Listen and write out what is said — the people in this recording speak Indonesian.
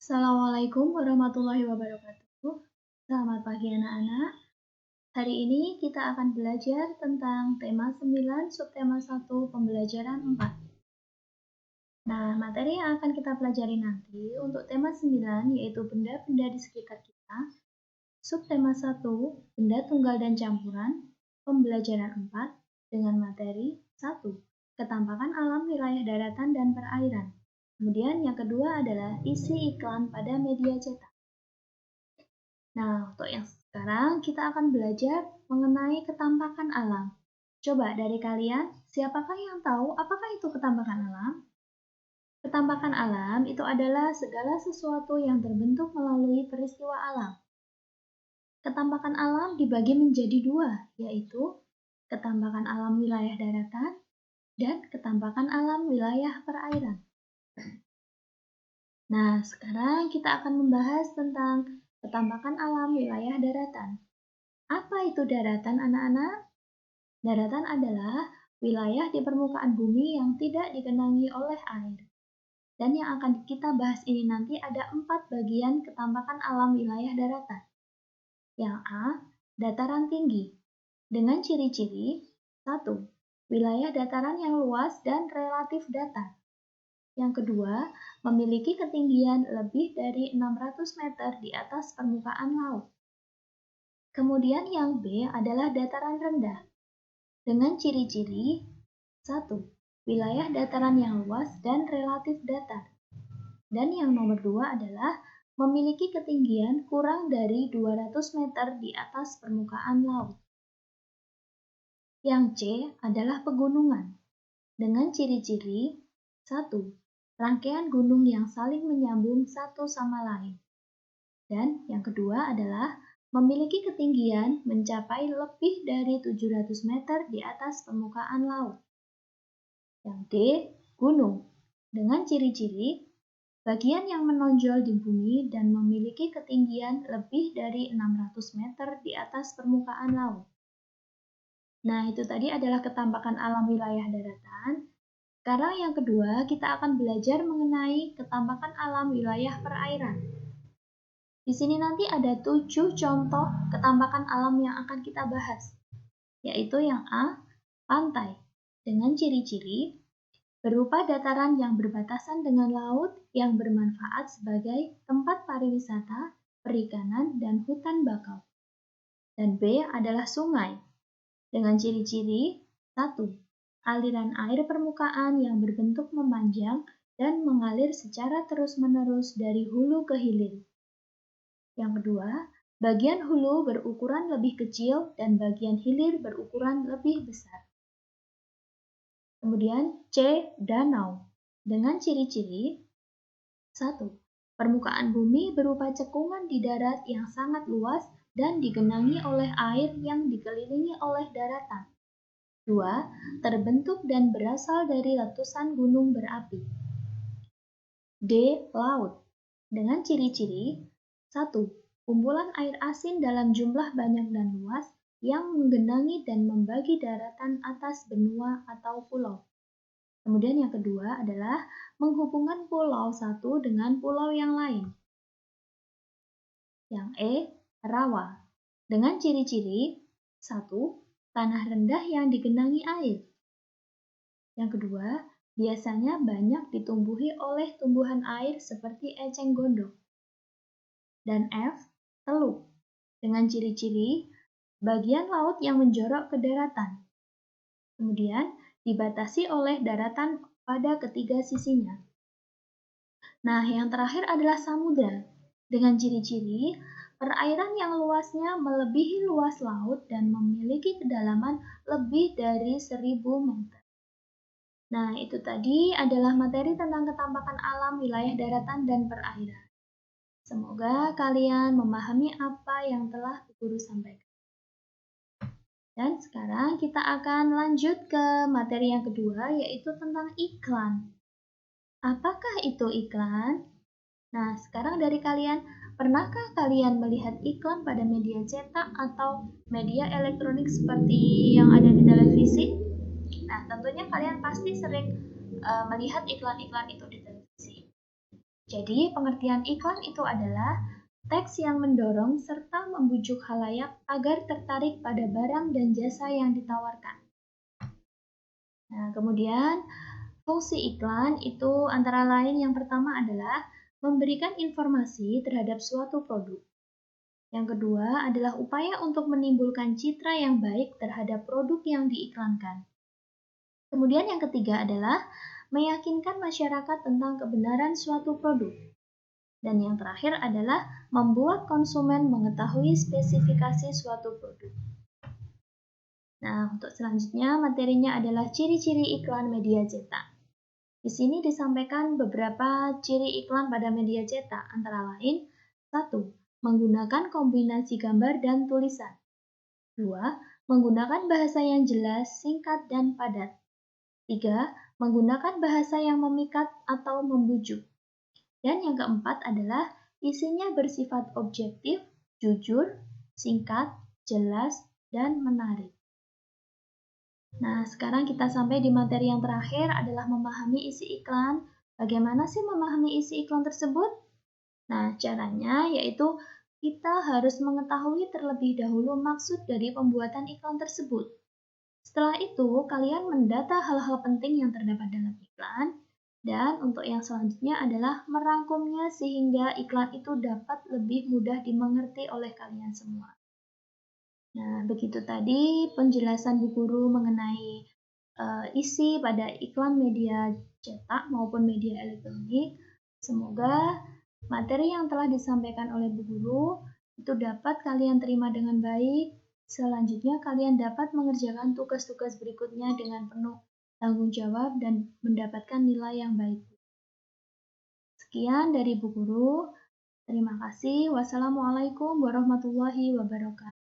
Assalamualaikum warahmatullahi wabarakatuh. Selamat pagi anak-anak. Hari ini kita akan belajar tentang tema 9, subtema 1, pembelajaran 4. Nah, materi yang akan kita pelajari nanti untuk tema 9 yaitu benda-benda di sekitar kita. Subtema 1, benda tunggal dan campuran, pembelajaran 4 dengan materi 1, ketampakan alam wilayah daratan dan perairan. Kemudian yang kedua adalah isi iklan pada media cetak. Nah, untuk yang sekarang kita akan belajar mengenai ketampakan alam. Coba dari kalian, siapakah yang tahu apakah itu ketampakan alam? Ketampakan alam itu adalah segala sesuatu yang terbentuk melalui peristiwa alam. Ketampakan alam dibagi menjadi dua, yaitu ketampakan alam wilayah daratan dan ketampakan alam wilayah perairan. Nah, sekarang kita akan membahas tentang ketampakan alam wilayah daratan. Apa itu daratan, anak-anak? Daratan adalah wilayah di permukaan bumi yang tidak digenangi oleh air. Dan yang akan kita bahas ini nanti ada 4 bagian ketampakan alam wilayah daratan. Yang A, dataran tinggi. Dengan ciri-ciri 1. Wilayah dataran yang luas dan relatif datar. Yang kedua, memiliki ketinggian lebih dari 600 meter di atas permukaan laut. Kemudian yang B adalah dataran rendah. Dengan ciri-ciri 1. Wilayah dataran yang luas dan relatif datar. Dan yang nomor 2 adalah memiliki ketinggian kurang dari 200 meter di atas permukaan laut. Yang C adalah pegunungan. Dengan ciri-ciri 1. Rangkaian gunung yang saling menyambung satu sama lain. Dan yang kedua adalah memiliki ketinggian mencapai lebih dari 700 meter di atas permukaan laut. Yang D, gunung. Dengan ciri-ciri, bagian yang menonjol di bumi dan memiliki ketinggian lebih dari 600 meter di atas permukaan laut. Nah, itu tadi adalah ketampakan alam wilayah daratan. Sekarang yang kedua, kita akan belajar mengenai ketampakan alam wilayah perairan. Di sini nanti ada 7 contoh ketampakan alam yang akan kita bahas, yaitu yang A, pantai, dengan ciri-ciri berupa dataran yang berbatasan dengan laut yang bermanfaat sebagai tempat pariwisata, perikanan, dan hutan bakau. Dan B adalah sungai, dengan ciri-ciri 1. Aliran air permukaan yang berbentuk memanjang dan mengalir secara terus-menerus dari hulu ke hilir. Yang kedua, bagian hulu berukuran lebih kecil dan bagian hilir berukuran lebih besar. Kemudian C, danau, dengan ciri-ciri 1. Permukaan bumi berupa cekungan di darat yang sangat luas dan digenangi oleh air yang dikelilingi oleh daratan. 2. Terbentuk dan berasal dari letusan gunung berapi. D. Laut. Dengan ciri-ciri 1. Kumpulan air asin dalam jumlah banyak dan luas yang menggenangi dan membagi daratan atas benua atau pulau. Kemudian yang kedua adalah menghubungkan pulau satu dengan pulau yang lain. Yang E. Rawa. Dengan ciri-ciri 1. Tanah rendah yang digenangi air. Yang kedua, biasanya banyak ditumbuhi oleh tumbuhan air seperti eceng gondok. Dan F. Teluk. Dengan ciri-ciri bagian laut yang menjorok ke daratan. Kemudian dibatasi oleh daratan pada ketiga sisinya. Nah, yang terakhir adalah samudra. Dengan ciri-ciri perairan yang luasnya melebihi luas laut dan memiliki kedalaman lebih dari 1000 meter. Nah, itu tadi adalah materi tentang ketampakan alam wilayah daratan dan perairan. Semoga kalian memahami apa yang telah guru sampaikan. Dan sekarang kita akan lanjut ke materi yang kedua, yaitu tentang iklan. Apakah itu iklan? Nah, sekarang dari kalian, pernahkah kalian melihat iklan pada media cetak atau media elektronik seperti yang ada di televisi? Nah, tentunya kalian pasti sering melihat iklan-iklan itu di televisi. Jadi, pengertian iklan itu adalah teks yang mendorong serta membujuk khalayak agar tertarik pada barang dan jasa yang ditawarkan. Nah, kemudian fungsi iklan itu antara lain yang pertama adalah memberikan informasi terhadap suatu produk. Yang kedua adalah upaya untuk menimbulkan citra yang baik terhadap produk yang diiklankan. Kemudian yang ketiga adalah meyakinkan masyarakat tentang kebenaran suatu produk. Dan yang terakhir adalah membuat konsumen mengetahui spesifikasi suatu produk. Nah, untuk selanjutnya materinya adalah ciri-ciri iklan media cetak. Di sini disampaikan beberapa ciri iklan pada media cetak, antara lain 1. Menggunakan kombinasi gambar dan tulisan. 2. Menggunakan bahasa yang jelas, singkat, dan padat. 3. Menggunakan bahasa yang memikat atau membujuk. Dan yang keempat adalah isinya bersifat objektif, jujur, singkat, jelas, dan menarik. Nah, sekarang kita sampai di materi yang terakhir adalah memahami isi iklan. Bagaimana sih memahami isi iklan tersebut? Nah, caranya yaitu kita harus mengetahui terlebih dahulu maksud dari pembuatan iklan tersebut. Setelah itu, kalian mendata hal-hal penting yang terdapat dalam iklan, dan untuk yang selanjutnya adalah merangkumnya sehingga iklan itu dapat lebih mudah dimengerti oleh kalian semua. Nah, begitu tadi penjelasan Bu Guru mengenai isi pada iklan media cetak maupun media elektronik. Semoga materi yang telah disampaikan oleh Bu Guru itu dapat kalian terima dengan baik. Selanjutnya kalian dapat mengerjakan tugas-tugas berikutnya dengan penuh tanggung jawab dan mendapatkan nilai yang baik. Sekian dari Bu Guru. Terima kasih. Wassalamualaikum warahmatullahi wabarakatuh.